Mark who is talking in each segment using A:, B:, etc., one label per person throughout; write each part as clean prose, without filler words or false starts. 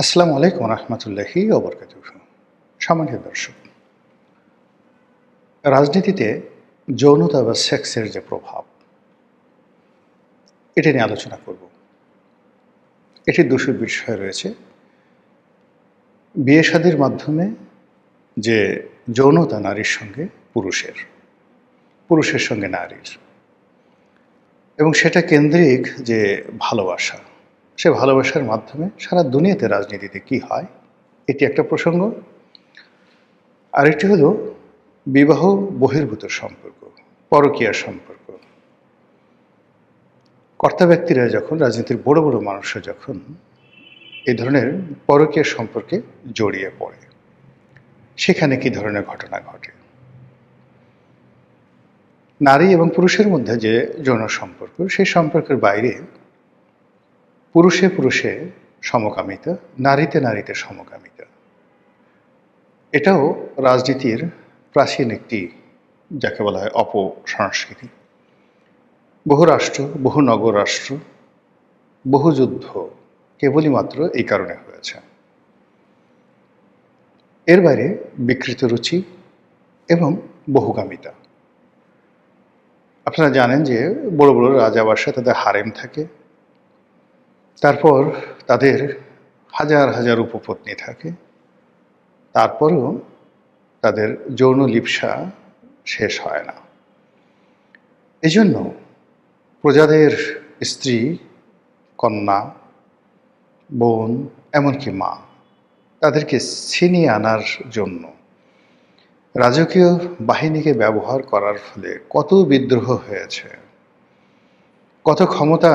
A: আসসালামু আলাইকুম রহমতুল্লাহি ওবরকাতুহ। সম্মানিত দর্শক, রাজনীতিতে যৌনতা বা সেক্সের যে প্রভাব, এটা নিয়ে আলোচনা করব। এটির দুটো বিষয় রয়েছে। বিয়ে শাদীর মাধ্যমে যে যৌনতা নারীর সঙ্গে পুরুষের, পুরুষের সঙ্গে নারীর, এবং সেটা কেন্দ্রিক যে ভালোবাসা, সে ভালোবাসার মাধ্যমে সারা দুনিয়াতে রাজনীতিতে কি হয়, এটি একটা প্রসঙ্গ। আরেকটি হলো বিবাহ বহির্ভূত সম্পর্ক, পরকীয়ার সম্পর্ক। কর্তা ব্যক্তিরা যখন, রাজনীতির বড় বড় মানুষরা যখন এই ধরনের পরকীয়ার সম্পর্কে জড়িয়ে পড়ে, সেখানে কি ধরনের ঘটনা ঘটে। নারী এবং পুরুষের মধ্যে যে যৌন সম্পর্ক, সেই সম্পর্কের বাইরে পুরুষে পুরুষে সমকামিতা, নারীতে নারীতে সমকামিতা, এটাও রাজনীতির প্রাচীন একটি, যাকে বলা হয় অপসংস্কৃতি। বহু রাষ্ট্র, বহু নগর রাষ্ট্র, বহু যুদ্ধ কেবলই মাত্র এই কারণে হয়েছে। এর বাইরে বিকৃত রুচি এবং বহুগামিতা। আপনারা জানেন যে বড় বড় রাজাবাসায় তাদের হারেম থাকে, তারপর তাদের হাজার হাজার উপপত্নী থাকে, তারপরেও তাদের যৌন লিপ্সা শেষ হয় না। এজন্য প্রজাদের স্ত্রী, কন্যা, বোন, এমনকি মা, তাদেরকে ছিনিয়ে আনার জন্য রাজকীয় বাহিনীকে ব্যবহার করার ফলে কত বিদ্রোহ হয়েছে, কত ক্ষমতা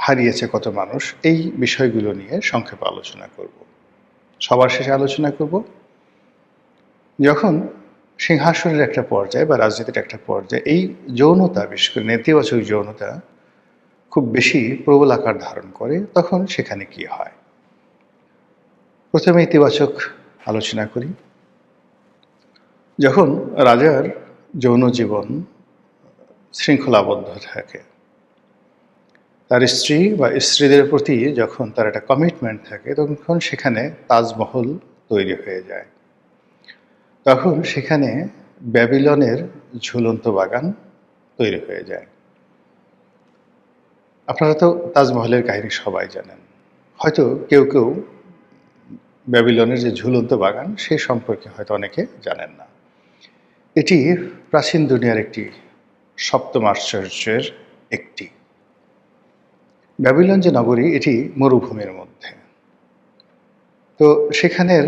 A: হারিয়েছে কত মানুষ, এই বিষয়গুলো নিয়ে সংক্ষেপে আলোচনা করব। সবার শেষে আলোচনা করব যখন সিংহাসনের একটা পর্যায়ে বা রাজনীতির একটা পর্যায়ে এই যৌনতা, বিশেষ করে নেতিবাচক যৌনতা খুব বেশি প্রবল আকার ধারণ করে, তখন সেখানে কি হয়। প্রথমে ইতিবাচক আলোচনা করি। যখন রাজার যৌন জীবন শৃঙ্খলাবদ্ধ থাকে, তার স্ত্রী বা স্ত্রীদের প্রতি যখন তার একটা কমিটমেন্ট থাকে, তখন সেখানে তাজমহল তৈরি হয়ে যায়। তখন সেখানে ব্যাবিলনের ঝুলন্ত বাগান তৈরি হয়ে যায়। আপনারা তো তাজমহলের কাহিনী সবাই জানেন, হয়তো কেউ কেউ ব্যাবিলনের যে ঝুলন্ত বাগান সে সম্পর্কে হয়তো অনেকে জানেন না। এটি প্রাচীন দুনিয়ার একটি সপ্তম আশ্চর্যের একটি। ব্যাবিলন যে নগরী, এটি মরুভূমির মধ্যে। তো সেখানের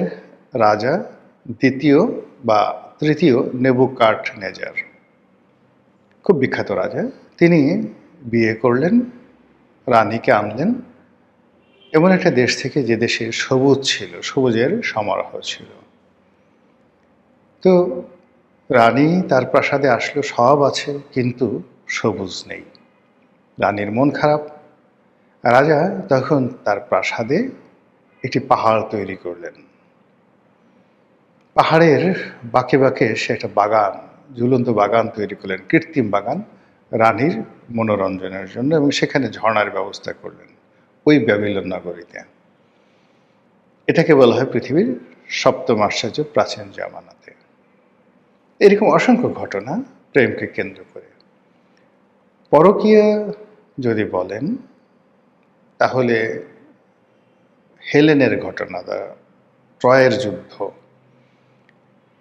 A: রাজা দ্বিতীয় বা তৃতীয় নেবুকাডনেজার, খুব বিখ্যাত রাজা, তিনি বিয়ে করলেন, রানীকে আনলেন এমন একটা দেশ থেকে যে দেশে সবুজ ছিল, সবুজের সমারোহ ছিল। তো রানী তার প্রাসাদে আসলো, সব আছে কিন্তু সবুজ নেই। রানীর মন খারাপ। রাজা তখন তার প্রাসাদে একটি পাহাড় তৈরি করলেন। পাহাড়ের বাঁকে বাঁকে সে একটা বাগান, ঝুলন্ত বাগান তৈরি করলেন, কৃত্রিম বাগান, রানীর মনোরঞ্জনের জন্য, এবং সেখানে ঝর্ণার ব্যবস্থা করলেন ওই ব্যাবিলন নগরীতে। এটাকে বলা হয় পৃথিবীর সপ্তম আশ্চর্য প্রাচীন জামানাতে। এরকম অসংখ্য ঘটনা প্রেমকে কেন্দ্র করে। পরকীয়া যদি বলেন, তাহলে হেলেনের ঘটনা, ট্রয়ের যুদ্ধ,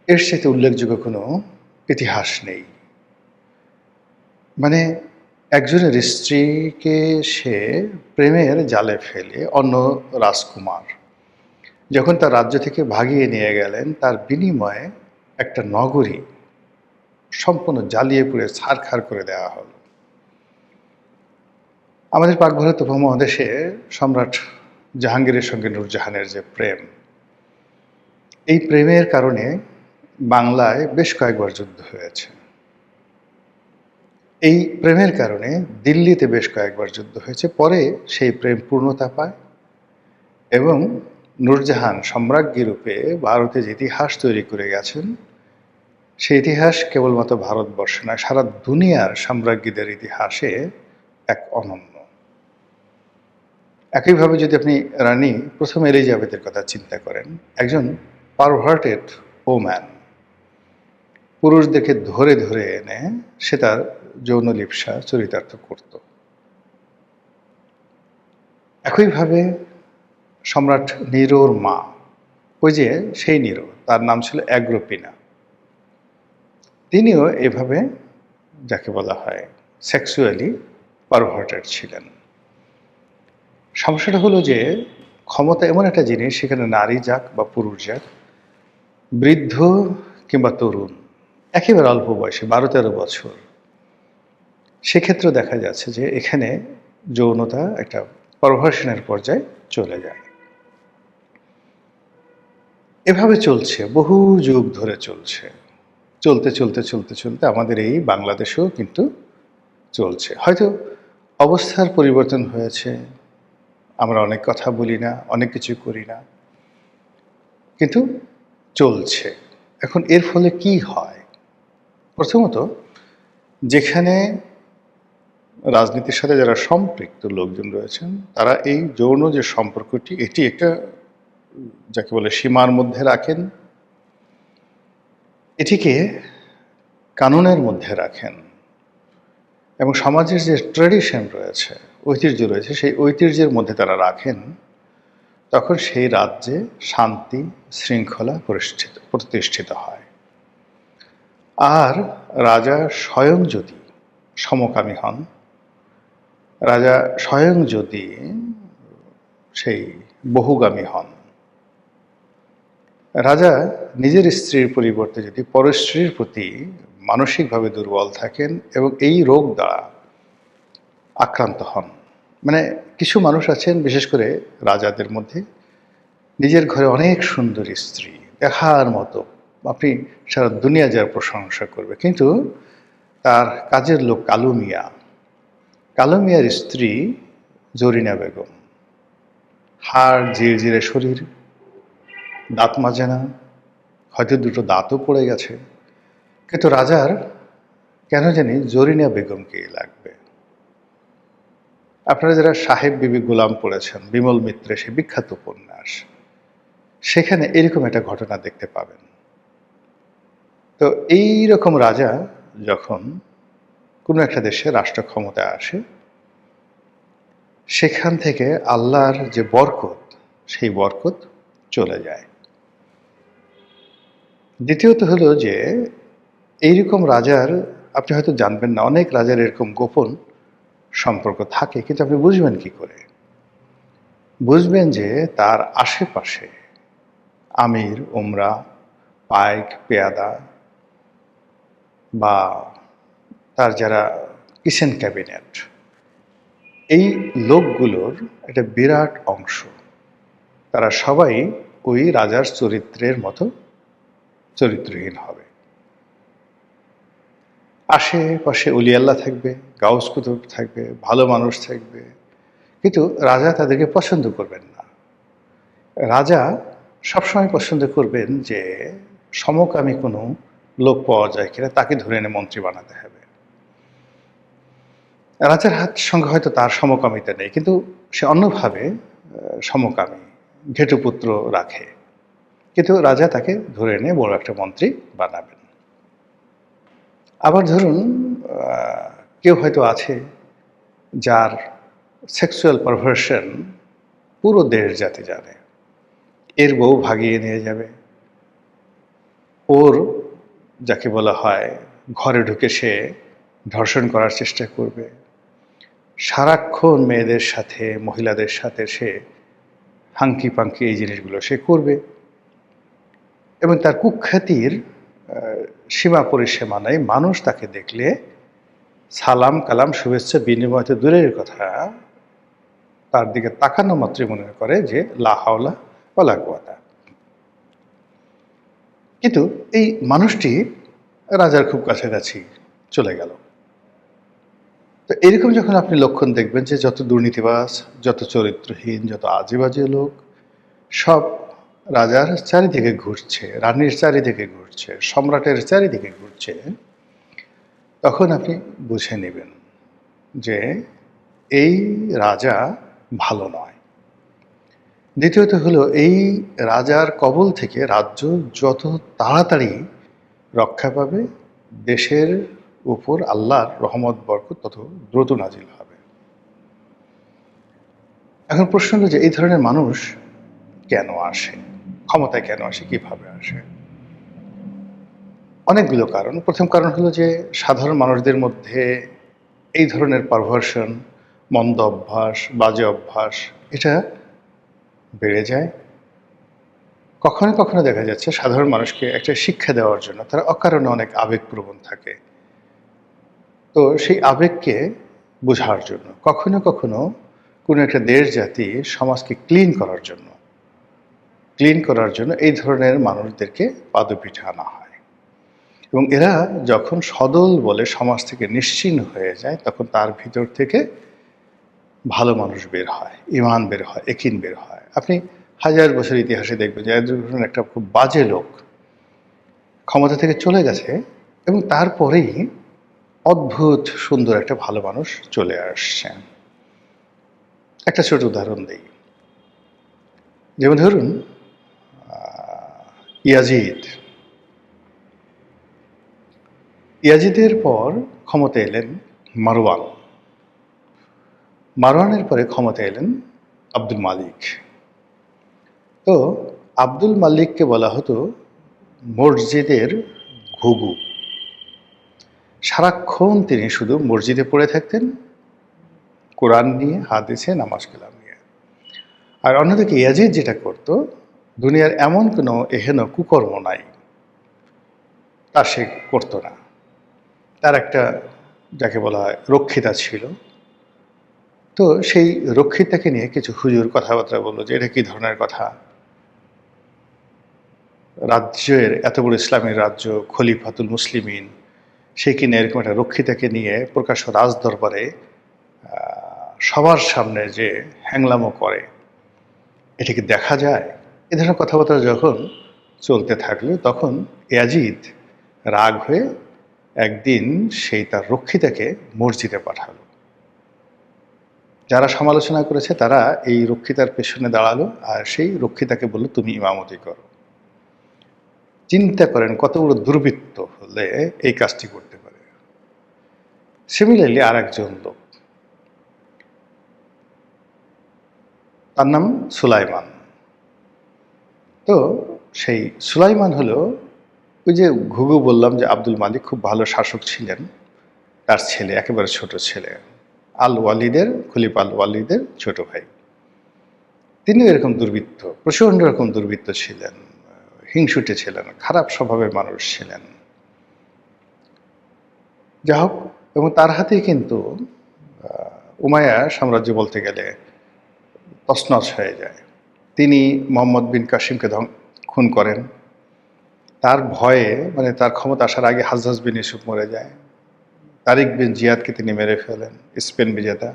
A: এর সাথে উল্লেখযোগ্য কোনো ইতিহাস নেই। মানে একজনের স্ত্রীকে সে প্রেমের জালে ফেলে অন্য রাজকুমার যখন তার রাজ্য থেকে ভাগিয়ে নিয়ে গেলেন, তার বিনিময়ে একটা নগরী সম্পূর্ণ জ্বালিয়ে পুড়ে ছারখার করে দেওয়া হলো। আমাদের পাক ভারত উপমহাদেশে সম্রাট জাহাঙ্গীরের সঙ্গে নূরজাহানের যে প্রেম, এই প্রেমের কারণে বাংলায় বেশ কয়েকবার যুদ্ধ হয়েছে। এই প্রেমের কারণে দিল্লিতে বেশ কয়েকবার যুদ্ধ হয়েছে। পরে সেই প্রেম পূর্ণতা পায় এবং নূরজাহান সম্রাজ্ঞী রূপে ভারতে যে ইতিহাস তৈরি করে গেছেন, সেই ইতিহাস কেবলমাত্র ভারতবর্ষে নয়, সারা দুনিয়ার সাম্রাজ্ঞীদের ইতিহাসে এক অনন্য। একইভাবে যদি আপনি রানী প্রথম এলিজাবেথের কথা চিন্তা করেন, একজন পারভার্টেড ওম্যান, পুরুষদেরকে ধরে ধরে এনে সে তার যৌন লিপ্সা চরিতার্থ করত। একইভাবে সম্রাট নিরোর মা, ওই যে সেই নিরো, তার নাম ছিল অ্যাগ্রোপিনা, তিনিও এভাবে যাকে বলা হয় সেক্সুয়ালি পারভার্টেড ছিলেন। সমস্যাটা হলো যে ক্ষমতা এমন একটা জিনিস, সেখানে নারী যাক বা পুরুষ যাক, বৃদ্ধ কিংবা তরুণ, একেবারে অল্প বয়সে 12-13 বছর, সেক্ষেত্রে দেখা যাচ্ছে যে এখানে যৌনতা একটা পারভার্সনের পর্যায়ে চলে যায়। এভাবে চলছে, বহু যুগ ধরে চলছে। চলতে চলতে চলতে চলতে আমাদের এই বাংলাদেশেও কিন্তু চলছে। হয়তো অবস্থার পরিবর্তন হয়েছে, আমরা অনেক কথা বলি না, অনেক কিছু করি না, কিন্তু চলছে। এখন এর ফলে কি হয়? প্রথমত, যেখানে রাজনীতির সাথে যারা সম্পৃক্ত লোকজন রয়েছেন, তারা এই যৌন যে সম্পর্কটি, এটি একটা যাকে বলে সীমার মধ্যে রাখেন, এটিকে কানুনের মধ্যে রাখেন, এবং সমাজের যে ট্র্যাডিশন রয়েছে, ঐতিহ্য রয়েছে, সেই ঐতিহ্যের মধ্যে তারা রাখেন। তখন সেই রাজ্যে শান্তি শৃঙ্খলা প্রতিষ্ঠিত হয়। আর রাজা স্বয়ং যদি সমকামী হন, রাজা স্বয়ং যদি সেই বহুগামী হন, রাজা নিজের স্ত্রীর পরিবর্তে যদি পরস্ত্রীর প্রতি মানসিকভাবে দুর্বল থাকেন এবং এই রোগ দ্বারা আক্রান্ত হন, মানে কিছু মানুষ আছেন, বিশেষ করে রাজাদের মধ্যে, নিজের ঘরে অনেক সুন্দরী স্ত্রী, দেখার মতো, আপনি সারা দুনিয়া যার প্রশংসা করবে, কিন্তু তার কাজের লোক কালু মিয়া, কালু মিয়ার স্ত্রী জরিনা বেগম, হাড় জিরজিরে শরীর, দাঁত মাজে না, হয়তো দুটো দাঁতও পড়ে গেছে, কিন্তু রাজার কেন জানি জরিনা বেগমকে লাগবে। আপনারা যারা সাহেব বিবি গোলাম পড়েছেন, বিমল মিত্রের সে বিখ্যাত উপন্যাস, সেখানে এরকম একটা ঘটনা দেখতে পাবেন। তো এই রকম রাজা যখন কোনো একটা দেশে রাষ্ট্র ক্ষমতায় আসে, সেখান থেকে আল্লাহর যে বরকত, সেই বরকত চলে যায়। দ্বিতীয়ত হলো যে এইরকম রাজার, আপনি হয়তো জানবেন না, অনেক রাজার এরকম গোপন সম্পর্ক থাকে, কিন্তু আপনি বুঝবেন কি করে? বুঝবেন যে তার আশেপাশে আমির, উমরা, পাইক, পেয়াদা বা তার যারা কিচেন ক্যাবিনেট, এই লোকগুলোর একটা বিরাট অংশ, তারা সবাই ওই রাজার চরিত্রের মতো চরিত্রহীন হবে। আশেপাশে উলিয়াল্লাহ থাকবে, গাউস কুতুব থাকবে, ভালো মানুষ থাকবে, কিন্তু রাজা তাদেরকে পছন্দ করবেন না। রাজা সবসময় পছন্দ করবেন যে সমকামী কোনো লোক পাওয়া যায় কিনা, তাকে ধরে এনে মন্ত্রী বানাতে হবে। রাজার হাত সঙ্গে হয়তো তার সমকামিতা নেই, কিন্তু সে অন্যভাবে সমকামী ঘেটুপুত্র রাখে, কিন্তু রাজা তাকে ধরে এনে বড় একটা মন্ত্রী বানাবেন। আবার ধরুন কেউ হয়তো আছে যার সেক্সুয়াল পারভার্সন পুরো দেশ জাতি জানে, এর বউ ভাগিয়ে নিয়ে যাবে, ওর যাকে বলা হয় ঘরে ঢুকে সে ধর্ষণ করার চেষ্টা করবে, সারাক্ষণ মেয়েদের সাথে মহিলাদের সাথে সে হাঙ্কি পাঙ্কি এই জিনিসগুলো সে করবে, এবং তার কুখ্যাতির সীমা পরিসীমা নাই। মানুষ তাকে দেখলে সালাম কালাম শুভেচ্ছা বিনিময় তো দূরের কথা, তার দিকে তাকানো মাত্রই মনে করে যে লা হাওলা ওয়ালা কুওয়াতা। কিন্তু এই মানুষটি রাজার খুব কাছাকাছি চলে গেল। তো এরকম যখন আপনি লক্ষণ দেখবেন যে যত দুর্নীতিবাজ, যত চরিত্রহীন, যত আজে বাজে লোক, সব রাজার চারিদিকে ঘুরছে, রানীর চারিদিকে ঘুরছে, সম্রাটের চারিদিকে ঘুরছে, তখন আপনি বুঝে নেবেন যে এই রাজা ভালো নয়। দ্বিতীয়ত হলো এই রাজার কবল থেকে রাজ্য যত তাড়াতাড়ি রক্ষা পাবে, দেশের উপর আল্লাহর রহমত বরকত তত দ্রুত নাজিল হবে। এখন প্রশ্ন হলো যে এই ধরনের মানুষ কেন আসে, ক্ষমতায় কেন আসে, কিভাবে আসে? অনেকগুলো কারণ। প্রথম কারণ হলো যে সাধারণ মানুষদের মধ্যে এই ধরনের পারভার্সন, মন্দ অভ্যাস, বাজে অভ্যাস এটা বেড়ে যায়। কখনো কখনো দেখা যাচ্ছে সাধারণ মানুষকে একটা শিক্ষা দেওয়ার জন্য তারা অকারণে অনেক আবেগপ্রবণ থাকে। তো সেই আবেগকে বোঝার জন্য কখনো কখনো কোনো একটা দেশ জাতি সমাজকে ক্লিন করার জন্য এই ধরনের মানুষদেরকে পাদপীঠে আনা হয়। এবং এরা যখন সদল বলে সমাজ থেকে নিশ্চিহ্ন হয়ে যায়, তখন তার ভিতর থেকে ভালো মানুষ বের হয়, ঈমান বের হয়, একিন বের হয়। আপনি হাজার বছর ইতিহাসে দেখবেন যে ধরুন একটা খুব বাজে লোক ক্ষমতা থেকে চলে গেছে এবং তারপরেই অদ্ভুত সুন্দর একটা ভালো মানুষ চলে আসছে। একটা ছোট উদাহরণ দিই। যেমন ধরুন ইয়াজিদ। ইয়াজিদের পর ক্ষমতা এলেন মারওয়ান। মারওয়ানের পরে ক্ষমতা এলেন আব্দুল মালিক। তো আব্দুল মালিককে বলা হতো মসজিদের ঘুঘু। সারাক্ষণ তিনি শুধু মসজিদে পড়ে থাকতেন, কোরআন নিয়ে, হাদিসে, নামাজ কালাম নিয়ে। আর অন্যদিকে ইয়াজিদ যেটা করত, দুনিয়ার এমন কোনো এহেন কুকর্ম নাই তা সে করতো না। তার একটা যাকে বলা হয় রক্ষিতা ছিল। তো সেই রক্ষিতাকে নিয়ে কিছু হুজুর কথাবার্তা বললো যে এটা কি ধরনের কথা, রাজ্যের এত বড় ইসলামের রাজ্য, খলিফাতুল মুসলিমিন, সে কিনা এরকম একটা রক্ষিতাকে নিয়ে প্রকাশ্য রাজ দরবারে সবার সামনে যে হ্যাংলামো করে, এটা কি দেখা যায়? এ ধরনের কথাবার্তা যখন চলতে থাকলো, তখন ইয়াজিদ রাগ হয়ে একদিন সেই তার রক্ষিতাকে মসজিদে পাঠালো। যারা সমালোচনা করেছে তারা এই রক্ষিতার পেছনে দাঁড়ালো আর সেই রক্ষিতাকে বলল তুমি ইমামতি করো। চিন্তা করেন কত বড় দুর্বৃত্ত হলে এই কাজটি করতে পারে। সিমিলারলি আর একজন লোক, তার নাম সুলাইমান। তো সেই সুলাইমান হলো ওই যে ঘুঘু বললাম যে আব্দুল মালিক খুব ভালো শাসক ছিলেন, তার ছেলে, একেবারে ছোট ছেলে, আল ওয়ালিদের, খলিফা আল ওয়ালিদের ছোট ভাই। তিনিও এরকম দুর্বৃত্ত, প্রচণ্ড রকম দুর্বৃত্ত ছিলেন, হিংসুটে ছিলেন, খারাপ স্বভাবের মানুষ ছিলেন। যা হোক, এবং তার হাতেই কিন্তু উমাইয়া সাম্রাজ্য বলতে গেলে তছনছ হয়ে যায়। তিনি মোহাম্মদ বিন কাসিমকে খুন করেন। তার ভয়ে, মানে তার ক্ষমতা আসার আগে হাজ্জাজ বিন ইউসুফ মরে যায়। তারিক বিন জিয়াদকে তিনি মেরে ফেলেন, স্পেন বিজেতা।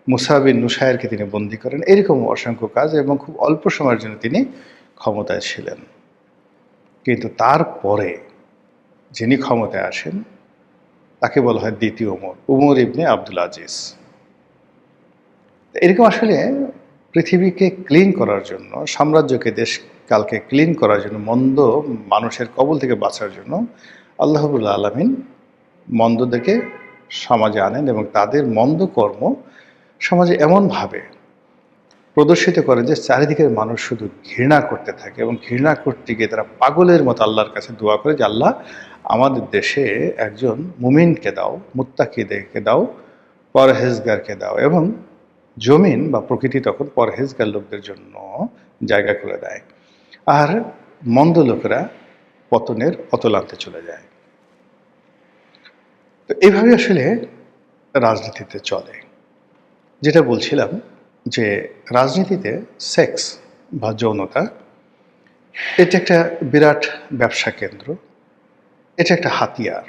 A: মুসা বিন নুসায়েরকে তিনি বন্দী করেন। এরকম অসংখ্য কাজ, এবং খুব অল্প সময়ের জন্য তিনি ক্ষমতায় ছিলেন। কিন্তু তারপরে যিনি ক্ষমতায় আসেন তাকে বলা হয় দ্বিতীয় উমর ইবনে আব্দুল আজিজ। এরকম আসলে পৃথিবীকে ক্লিন করার জন্য, সাম্রাজ্যকে, দেশকালকে ক্লিন করার জন্য, মন্দ মানুষের কবল থেকে বাঁচার জন্য আল্লাহ রাব্বুল আলামিন মন্দদেরকে সমাজে আনেন এবং তাদের মন্দ কর্ম সমাজে এমনভাবে প্রদর্শিত করেন যে চারিদিকের মানুষ শুধু ঘৃণা করতে থাকে, এবং ঘৃণা করতে গিয়ে তারা পাগলের মতো আল্লাহর কাছে দোয়া করে যে আল্লাহ আমাদের দেশে একজন মুমিনকে দাও, মুত্তাকিদেরকে দাও, পরহেজগারকে দাও, এবং জমিন বা প্রকৃতি তখন পরহেজগার লোকদের জন্য জায়গা করে দেয়, আর মন্দ লোকেরা পতনের অতলান্তে চলে যায়। তো এইভাবে আসলে রাজনীতিতে চলে। যেটা বলছিলাম যে রাজনীতিতে সেক্স বা যৌনতা এটা একটা বিরাট ব্যবসা কেন্দ্র, এটা একটা হাতিয়ার।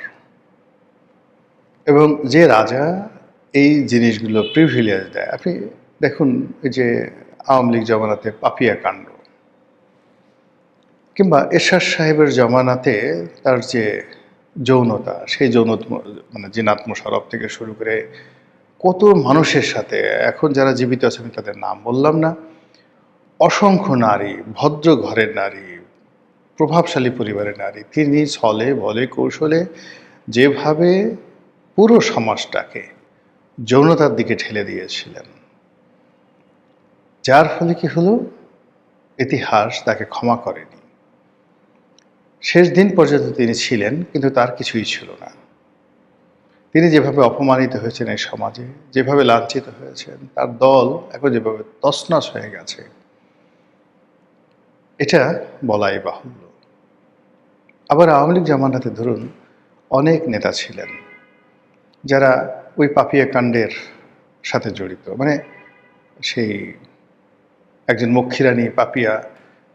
A: এবং যে রাজা এই জিনিসগুলো প্রিভিলেজ দেয়, আপনি দেখুন এই যে আওয়ামী লীগ জমানাতে পাপিয়া কাণ্ড, কিংবা এরশাদ সাহেবের জমানাতে তার যে যৌনতা, সেই যৌনতা মানে জিনাত মোশাররফ থেকে শুরু করে কত মানুষের সাথে, এখন যারা জীবিত আছে আমি তাদের নাম বললাম না, অসংখ্য নারী, ভদ্র ঘরের নারী, প্রভাবশালী পরিবারের নারী, তিনি ছলে বলে কৌশলে যেভাবে পুরো সমাজটাকে যৌনতার দিকে ঠেলে দিয়েছিলেন, যার ফলে কি হলো, ইতিহাস তাকে ক্ষমা করেনি। শেষ দিন পর্যন্ত তিনি ছিলেন, কিন্তু তার কিছুই ছিল না। তিনি যেভাবে অপমানিত হয়েছেন এই সমাজে, যেভাবে লাঞ্ছিত হয়েছেন, তার দল এখন যেভাবে তছনছ হয়ে গেছে, এটা বলাই বাহুল্য। আবার আওয়ামী লীগ জামানাতে ধরুন অনেক নেতা ছিলেন যারা ওই পাপিয়া কাণ্ডের সাথে জড়িত। মানে সেই একজন মক্ষীরানী পাপিয়া,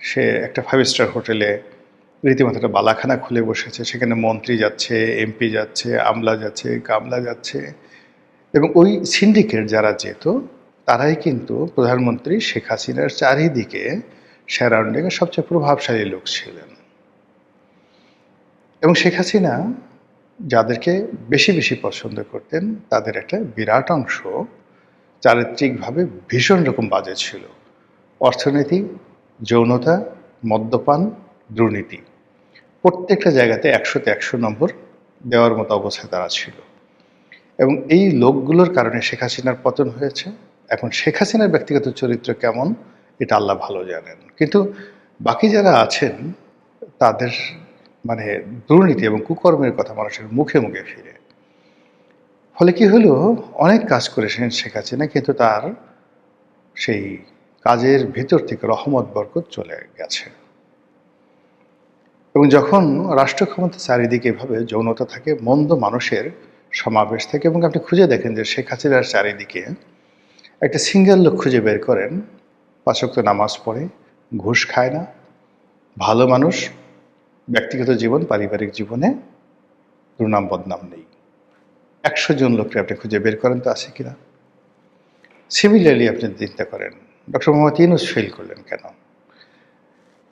A: সে একটা 5 স্টার হোটেলে রীতিমতো একটা বালাখানা খুলে বসেছে, সেখানে মন্ত্রী যাচ্ছে, এমপি যাচ্ছে, আমলা যাচ্ছে, কামলা যাচ্ছে, এবং ওই সিন্ডিকেট যারা যেত তারাই কিন্তু প্রধানমন্ত্রী শেখ হাসিনার চারিদিকে সারাউন্ডিংয়ে সবচেয়ে প্রভাবশালী লোক ছিলেন। এবং শেখ হাসিনা যাদেরকে বেশি বেশি পছন্দ করতেন তাদের একটা বিরাট অংশ চারিত্রিকভাবে ভীষণ রকম বাজে ছিল। অর্থনীতি, যৌনতা, মদ্যপান, দুর্নীতি, প্রত্যেকটা জায়গাতে 100তে 100 নম্বর দেওয়ার মতো অবস্থায় তারা ছিল। এবং এই লোকগুলোর কারণে শেখ হাসিনার পতন হয়েছে। এখন শেখ হাসিনার ব্যক্তিগত চরিত্র কেমন এটা আল্লাহ ভালো জানেন, কিন্তু বাকি যারা আছেন তাদের মানে দুর্নীতি এবং কুকর্মের কথা মানুষের মুখে মুখে ফিরে। ফলে কি হলো, অনেক কাজ করেছেন শেখ হাসিনা, কিন্তু তার সেই কাজের ভিতর থেকে রহমত বরকত চলে গেছে। এবং যখন রাষ্ট্র ক্ষমতা চারিদিকে এভাবে যৌনতা থাকে, মন্দ মানুষের সমাবেশ থাকে, এবং আপনি খুঁজে দেখেন যে শেখ হাসিনার চারিদিকে একটা সিঙ্গেল লোক খুঁজে বের করেন, 5 ওয়াক্ত নামাজ পড়ে, ঘুষ খায় না, ভালো মানুষ, ব্যক্তিগত জীবন পারিবারিক জীবনে দুর্নাম বদনাম নেই। 100 জন লোককে আপনি খুঁজে বের করেন তো আছে কিনা। সিমিলারলি আপনি চিন্তা করেন ডক্টর মোহাম্মদ ইউনূস ফেল করলেন কেন?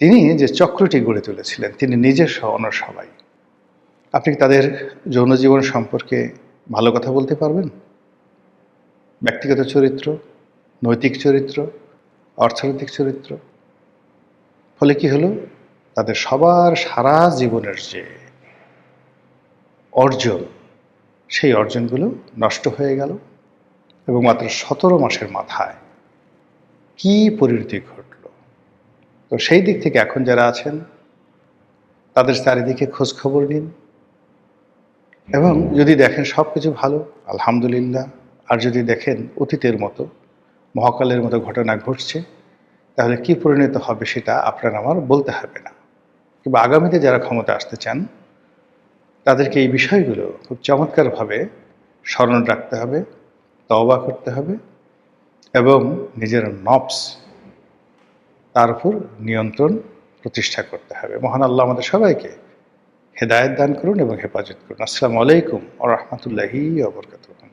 A: তিনি যে চক্রটি গড়ে তুলেছিলেন, তিনি নিজের সহ অন্য সবাই, আপনি কি তাদের যৌন জীবন সম্পর্কে ভালো কথা বলতে পারবেন? ব্যক্তিগত চরিত্র, নৈতিক চরিত্র, অর্থনৈতিক চরিত্র। ফলে কি হলো, তাদের সবার সারা জীবনের যে অর্জন, সেই অর্জনগুলো নষ্ট হয়ে গেল। এবং মাত্র 17 মাসের মাথায় কি পরিণতি ঘটল। তো সেই দিক থেকে এখন যারা আছেন তাদের চারিদিকে খোঁজ খবর নিন, এবং যদি দেখেন সব কিছু ভালো, আলহামদুলিল্লাহ। আর যদি দেখেন অতীতের মতো, মহাকালের মতো ঘটনা ঘটছে, তাহলে কি পরিণত হবে সেটা আপনার আমার বলতে হবে না। কিংবা আগামীতে যারা ক্ষমতা আসতে চান তাদেরকে এই বিষয়গুলো খুব চমৎকারভাবে স্মরণ রাখতে হবে, তওবা করতে হবে, এবং নিজের নফস তার উপর নিয়ন্ত্রণ প্রতিষ্ঠা করতে হবে। মহান আল্লাহ আমাদের সবাইকে হেদায়েত দান করুন এবং হেফাজত করুন। আসসালামু আলাইকুম ওয়া রাহমাতুল্লাহি ওয়া বারাকাতুহু।